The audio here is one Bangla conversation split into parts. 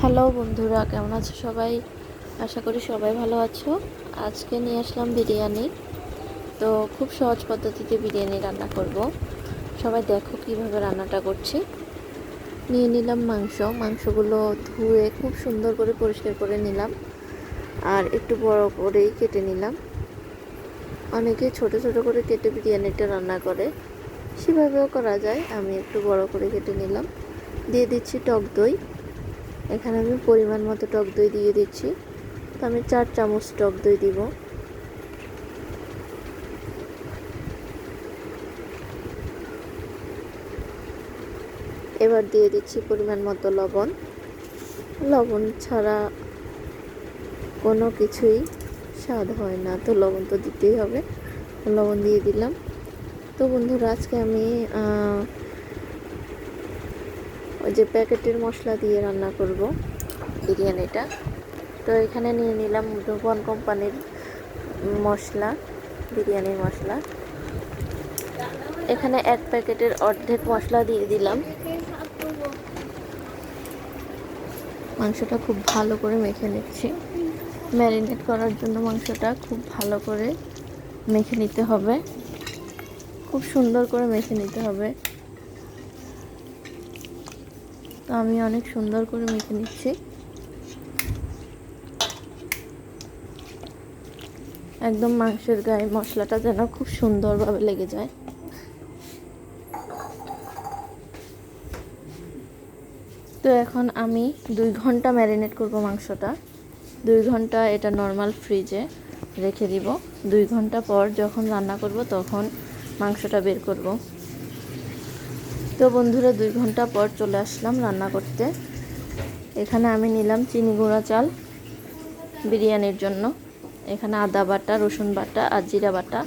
হ্যালো বন্ধুরা, কেমন আছো সবাই? আশা করি সবাই ভালো আছো। আজকে নিয়ে আসলাম বিরিয়ানি। তো খুব সহজ পদ্ধতিতে বিরিয়ানি রান্না করব। সবাই দেখো কিভাবে রান্নাটা করছি। নিয়ে নিলাম মাংসগুলো ধুয়ে খুব সুন্দর করে পরিষ্কার করে নিলাম, আর একটু বড় করেই কেটে নিলাম। অনেকে ছোট ছোট করে কেটে বিরিয়ানিটা রান্না করে, সেভাবেও করা যায়। আমি একটু বড় করে কেটে নিলাম। দিয়ে দিচ্ছি টক দই। এখানে আমি পরিমাণ মতো টক দই দিয়ে দিচ্ছি। তো আমি 4 চামচ টক দই দিব। এবার দিয়ে দিচ্ছি পরিমাণ মতো লবণ। লবণ ছাড়া কোনো কিছুই স্বাদ হয় না, তো লবণ তো দিতেই হবে। লবণ দিয়ে দিলাম। তো বন্ধুরা, আজকে আমি ওই যে প্যাকেটের মশলা দিয়ে রান্না করব বিরিয়ানিটা। তো এখানে নিয়ে নিলাম ডুবন কোম্পানির মশলা, বিরিয়ানির মশলা। এখানে 1 প্যাকেটের অর্ধেক মশলা দিয়ে দিলাম। মাংসটা খুব ভালো করে মেখে নিচ্ছি। ম্যারিনেট করার জন্য মাংসটা খুব ভালো করে মেখে নিতে হবে, খুব সুন্দর করে মেখে নিতে হবে। তো আমি অনেক সুন্দর করে মেখে নিচ্ছি। একদম মাংসের গায়ে মশলাটা যেন খুব সুন্দরভাবে লেগে যায়। তো এখন আমি 2 ঘন্টা ম্যারিনেট করব মাংসটা। 2 ঘন্টা এটা নর্মাল ফ্রিজে রেখে দিব। 2 ঘন্টা পর যখন রান্না করব তখন মাংসটা বের করব। তো বন্ধুরা, 2 ঘন্টা পর চলে আসলাম রান্না করতে। এখানে আমি নিলাম চিনি গুঁড়া চাল বিরিয়ানির জন্য। এখানে আদা বাটা, রসুন বাটা আর জিরা বাটা,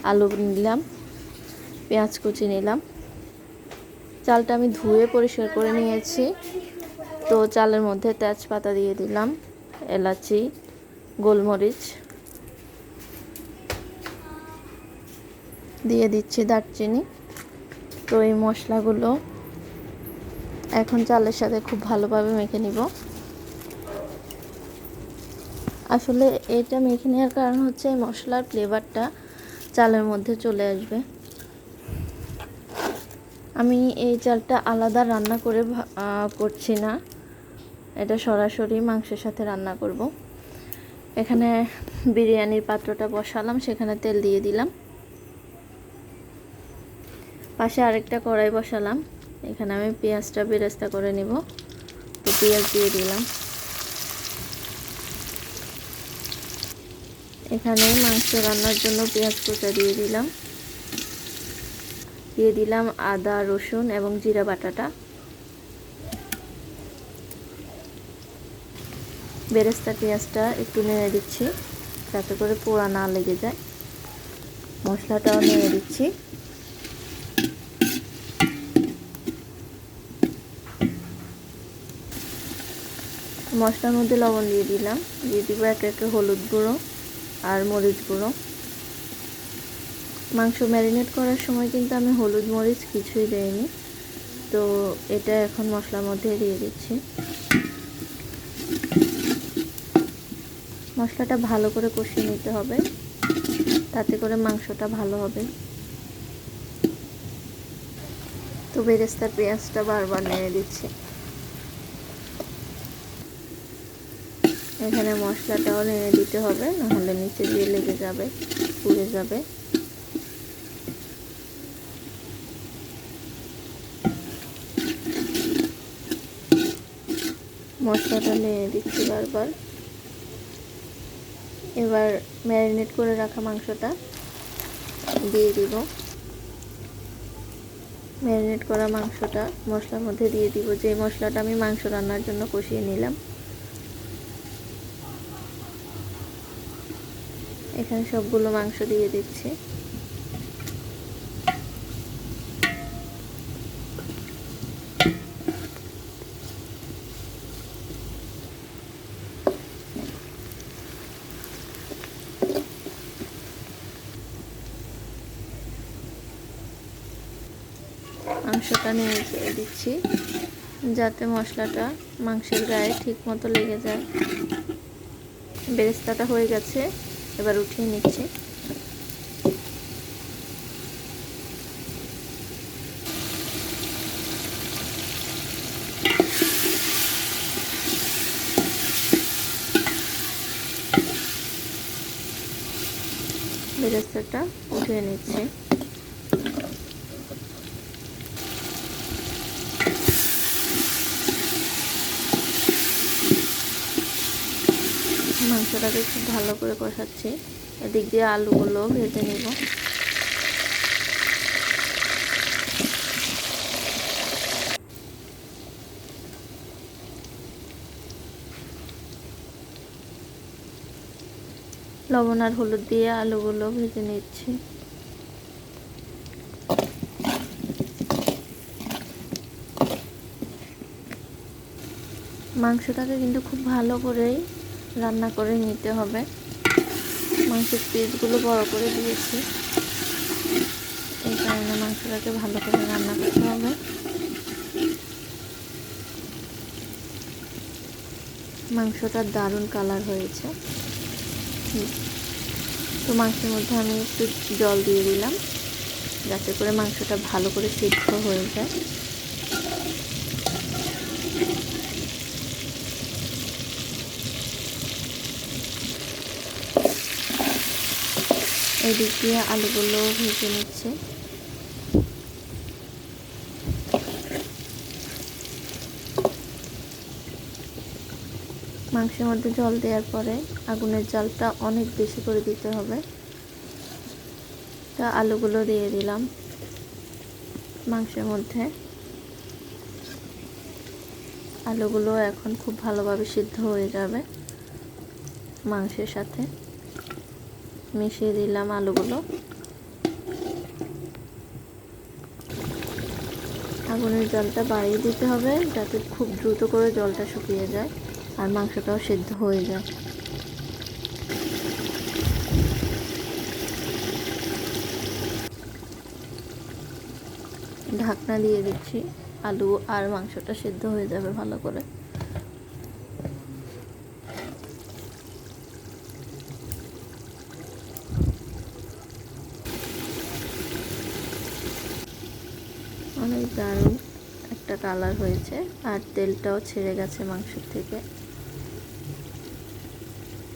আলু নিলাম, পেঁয়াজ কুচি নিলাম। চালটা আমি ধুয়ে পরিষ্কার করে নিয়েছি। তো চালের মধ্যে তেজপাতা দিয়ে দিলাম, এলাচি, গোলমরিচ দিয়ে দিচ্ছি, দারচিনি। তো এই মশলাগুলো এখন চালের সাথে খুব ভালোভাবে মেখে নিব। আসলে এটা মেখে নেওয়ার কারণ হচ্ছে এই মশলার ফ্লেভারটা চালের মধ্যে চলে আসবে। আমি এই চালটা আলাদা রান্না করে করছি না, এটা সরাসরি মাংসের সাথে রান্না করব। এখানে বিরিয়ানির পাত্রটা বসালাম, সেখানে তেল দিয়ে দিলাম। পাশে আরেকটা কড়াই বসালাম। এখানে আমি পেঁয়াজটা বেরেস্তা করে নেব। তো পেঁয়াজ দিয়ে দিলাম। এখানে মাংস রান্নার জন্য পেঁয়াজ কুচা দিয়ে দিলাম। দিয়ে দিলাম আদা, রসুন এবং জিরা বাটাটা। বেরেস্তা পেঁয়াজটা একটু নেড়ে দিচ্ছি যাতে করে পোড়া না লেগে যায়। মশলাটাও নেড়ে দিচ্ছি। মশলার মধ্যে লবণ দিয়ে দিলাম। দিয়ে দিব একে একে হলুদ গুঁড়ো আর মরিচ গুঁড়ো। মাংস ম্যারিনেট করার সময় কিন্তু আমি হলুদ মরিচ কিছুই দেইনি। তো এটা এখন মশলার মধ্যে দিয়ে দিচ্ছি। মশলাটা ভালো করে কষিয়ে নিতে হবে, তাতে করে মাংসটা ভালো হবে। তো বেরেস্তার পেঁয়াজটা বারবার নেড়ে দিচ্ছি। এখানে মশলাটাও নেড়ে দিতে হবে, নাহলে নিচে দিয়ে লেগে যাবে, পুড়ে যাবে। মশলাটা নেড়ে দিচ্ছি বারবার। এবার ম্যারিনেট করে রাখা মাংসটা দিয়ে দিব। ম্যারিনেট করা মাংসটা মশলার মধ্যে দিয়ে দিব, যে মশলাটা আমি মাংস রান্নার জন্য কষিয়ে নিলাম। এখানে সবগুলো মাংস দিয়ে দিচ্ছি। মাংসটা নেড়ে দিচ্ছি। যাতে মশলাটা মাংসের গায়ে ঠিক মতো লেগে যায়। বেরেস্তাটা হয়ে গেছে, এবার উঠিয়ে নিচ্ছি। বেরেস্তাটা উঠিয়ে নিচ্ছি। মাংসটাকে খুব ভালো করে কষাচ্ছি। এদিক দিয়ে আলুগুলো ভেজে নিব। লবণ আর হলুদ দিয়ে আলুগুলো ভেজে নিচ্ছি। মাংসটাকে কিন্তু খুব ভালো করেই রান্না করে নিতে হবে। মাংসের পিসগুলো বড় করে দিয়েছি, এই কারণে মাংসটাকে ভালো করে রান্না করতে হবে। মাংসটার দারুণ কালার হয়েছে। তো মাংসের মধ্যে আমি একটু জল দিয়ে দিলাম, যাতে করে মাংসটা ভালো করে সিদ্ধ হয়ে যায়। এদিক দিয়ে আলুগুলো ভেজে নিচ্ছে। মাংসের মধ্যে জল দেওয়ার পরে আগুনের জালটা অনেক বেশি করে দিতে হবে। তা আলুগুলো দিয়ে দিলাম মাংসের মধ্যে। আলুগুলো এখন খুব ভালোভাবে সিদ্ধ হয়ে যাবে। মাংসের সাথে মিশিয়ে দিলাম আলুগুলো। আগুনের জলটা বাড়িয়ে দিতে হবে, যাতে খুব দ্রুত করে জলটা শুকিয়ে যায় আর মাংসটাও সিদ্ধ হয়ে যায়। ঢাকনা দিয়ে দিচ্ছি, আলু আর মাংসটা সিদ্ধ হয়ে যাবে ভালো করে। অনেক দারুণ একটা কালার হয়েছে আর তেলটাও ছেড়ে গেছে মাংসের থেকে।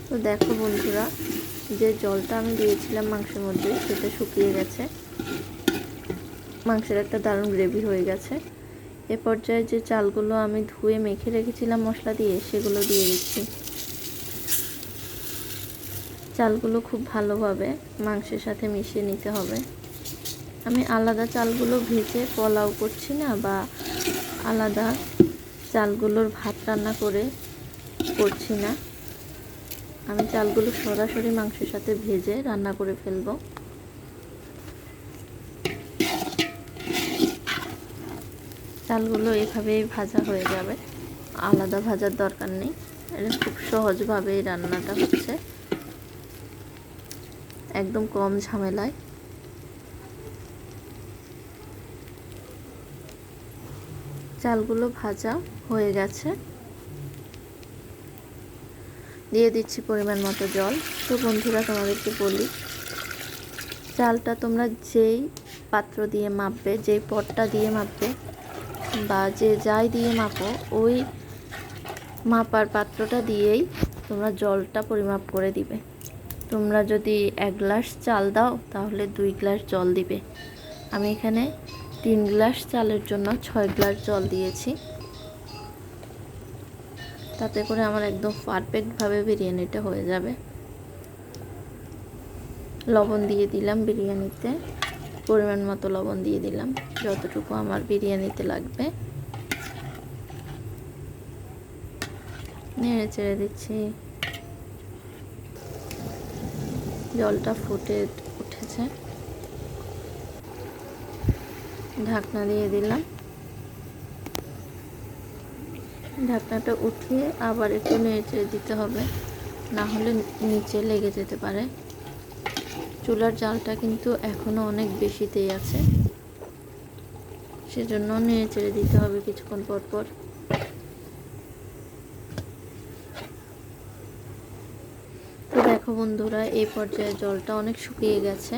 তো দেখো বন্ধুরা, যে জলটা আমি দিয়েছিলাম মাংসের মধ্যে সেটা শুকিয়ে গেছে। মাংসের একটা দারুণ গ্রেভি হয়ে গেছে। এ পর্যায়ে যে চালগুলো আমি ধুয়ে মেখে রেখেছিলাম মশলা দিয়ে, সেগুলো দিয়ে দিচ্ছি। চালগুলো খুব ভালোভাবে মাংসের সাথে মিশিয়ে নিতে হবে। আমি আলাদা চালগুলো ভেজে পোলাও করছি না, বা আলাদা চালগুলোর ভাত রান্না করে করছি না। আমি চালগুলো সরাসরি মাংসের সাথে ভেজে রান্না করে ফেলবো। চালগুলো এভাবেই ভাজা হয়ে যাবে, আলাদা ভাজার দরকার নেই। এটা খুব সহজভাবে এই রান্নাটা হচ্ছে, একদম কম ঝামেলায়। চালগুলো ভাজা হয়ে গেছে, দিয়ে দিচ্ছি পরিমাণ মতো জল। তো বন্ধুরা, তোমাদেরকে বলি, চালটা তোমরা যেই পাত্র দিয়ে মাপবে, যেই পটটা দিয়ে মাপবে, বা যে যাই দিয়ে মাপো, ওই মাপার পাত্রটা দিয়েই তোমরা জলটা পরিমাপ করে দিবে। তোমরা যদি 1 গ্লাস চাল দাও, তাহলে 2 গ্লাস জল দিবে। আমি এখানে 3 গ্লাস চালের জন্য 6 গ্লাস জল দিয়েছি। তাতে করে আমার একদম পারফেক্টভাবে বিরিয়ানিটা হয়ে যাবে। লবণ দিয়ে দিলাম বিরিয়ানিতে, পরিমাণ মতো লবণ দিয়ে দিলাম, যতটুকু আমার বিরিয়ানিতে লাগবে। নেড়ে চেড়ে দিচ্ছি। জলটা ফুটে উঠেছে, ঢাকনা দিয়ে দিলাম। ঢাকনাটা উঠিয়ে আবার একটু নেড়ে চেড়ে দিতে হবে, না হলে নিচে লেগে যেতে পারে। চুলার জালটা কিন্তু এখনও অনেক বেশিতেই আছে, সেজন্য নেড়ে চেড়ে দিতে হবে কিছুক্ষণ পর পর। তো দেখো বন্ধুরা, এই পর্যায়ে জলটা অনেক শুকিয়ে গেছে।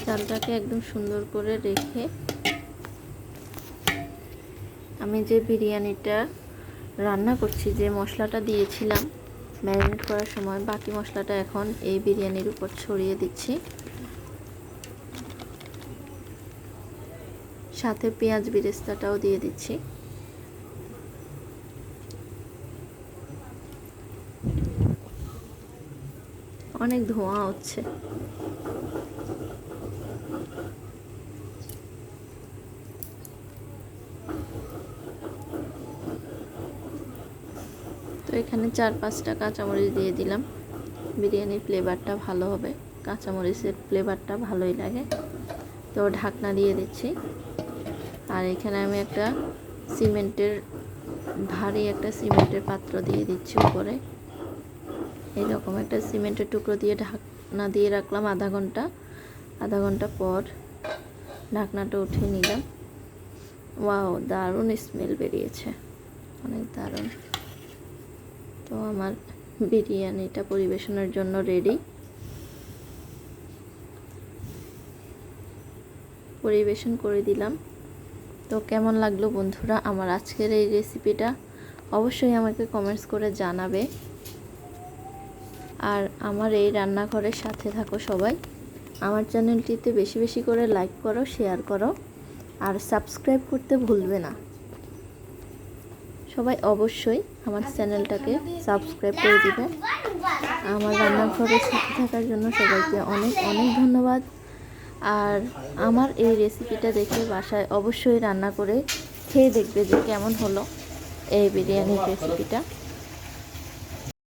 চালটাকে একদম সুন্দর করে রেখে আমি যে বিরিয়ানিটা রান্না করছি, যে মশলাটা দিয়েছিলাম ম্যারিনেট করার সময়, বাকি মশলাটা এখন এই বিরিয়ানির উপর ছড়িয়ে দিচ্ছি। সাথে পেঁয়াজ বেরেস্তাটাও দিয়ে দিচ্ছি। অনেক ধোঁয়া হচ্ছে। তো এখানে 4-5টা কাঁচামরিচ দিয়ে দিলাম। বিরিয়ানির ফ্লেভারটা ভালো হবে, কাঁচামরিচের ফ্লেভারটা ভালোই লাগে। তো ঢাকনা দিয়ে দিচ্ছি। আর এখানে আমি একটা ভারী একটা সিমেন্টের পাত্র দিয়ে দিচ্ছি উপরে। এইরকম একটা সিমেন্টের টুকরো দিয়ে ঢাকনা দিয়ে রাখলাম আধা ঘন্টা পর ঢাকনাটা উঠিয়ে নিলাম। ওয়াও, দারুণ স্মেল বেরিয়েছে, অনেক দারুণ। তো আমার বিরিয়ানিটা পরিবেশনের জন্য রেডি। পরিবেশন করে দিলাম। তো কেমন লাগলো বন্ধুরা আমার আজকের এই রেসিপিটা, অবশ্যই আমাকে কমেন্টস করে জানাবে। আর আমার এই রান্নাঘরের সাথে থাকো সবাই। আমার চ্যানেলটিতে বেশি বেশি করে লাইক করো, শেয়ার করো, আর সাবস্ক্রাইব করতে ভুলবে না। সবাই অবশ্যই আমার চ্যানেলটাকে সাবস্ক্রাইব করে দিবে। আমার রান্নাঘরের সাথে থাকার জন্য সবাইকে অনেক অনেক ধন্যবাদ। আর আমার এই রেসিপিটা দেখে বাসায় অবশ্যই রান্না করে খেয়ে দেখবে যে কেমন হলো এই বিরিয়ানির রেসিপিটা।